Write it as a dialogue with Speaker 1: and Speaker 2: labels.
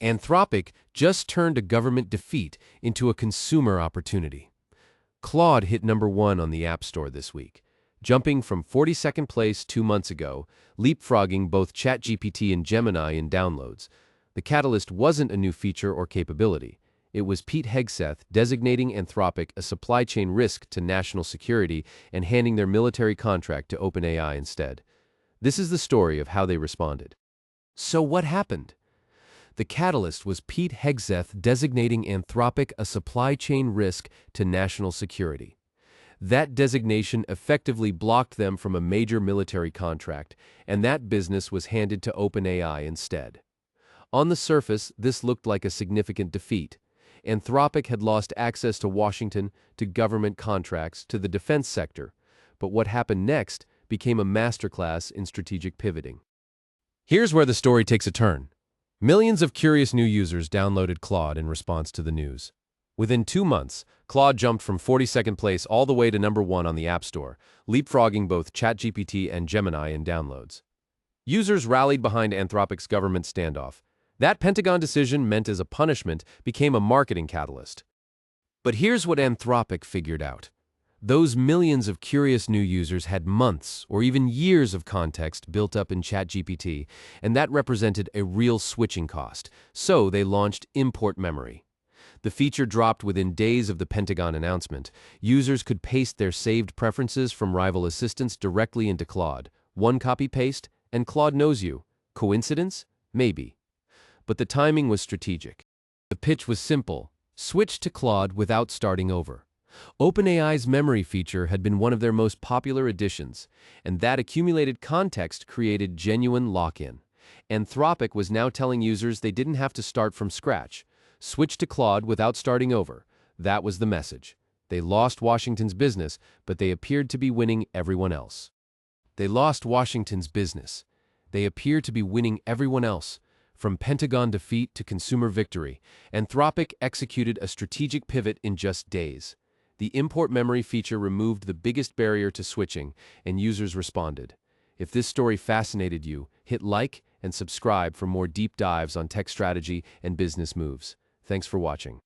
Speaker 1: Anthropic just turned a government defeat into a consumer opportunity. Claude hit #1 on the App Store this week, jumping from 42nd place 2 months ago, leapfrogging both ChatGPT and Gemini in downloads. The catalyst wasn't a new feature or capability. It was Pete Hegseth designating Anthropic a supply chain risk to national security and handing their military contract to OpenAI instead. This is the story of how they responded. So what happened? The catalyst was Pete Hegseth designating Anthropic a supply chain risk to national security. That designation effectively blocked them from a major military contract, and that business was handed to OpenAI instead. On the surface, this looked like a significant defeat. Anthropic had lost access to Washington, to government contracts, to the defense sector. But what happened next became a masterclass in strategic pivoting. Here's where the story takes a turn. Millions of curious new users downloaded Claude in response to the news. Within 2 months, Claude jumped from 42nd place all the way to #1 on the App Store, leapfrogging both ChatGPT and Gemini in downloads. Users rallied behind Anthropic's government standoff. That Pentagon decision, meant as a punishment, became a marketing catalyst. But here's what Anthropic figured out. Those millions of curious new users had months or even years of context built up in ChatGPT, and that represented a real switching cost. So they launched import memory. The feature dropped within days of the Pentagon announcement. Users could paste their saved preferences from rival assistants directly into Claude. One copy-paste, and Claude knows you. Coincidence? Maybe. But the timing was strategic. The pitch was simple. Switch to Claude without starting over. OpenAI's memory feature had been one of their most popular additions, and that accumulated context created genuine lock-in. Anthropic was now telling users they didn't have to start from scratch. Switch to Claude without starting over. That was the message. They lost Washington's business, but they appeared to be winning everyone else. They lost Washington's business. They appear to be winning everyone else. From Pentagon defeat to consumer victory, Anthropic executed a strategic pivot in just days. The import memory feature removed the biggest barrier to switching, and users responded. If this story fascinated you, hit like and subscribe for more deep dives on tech strategy and business moves. Thanks for watching.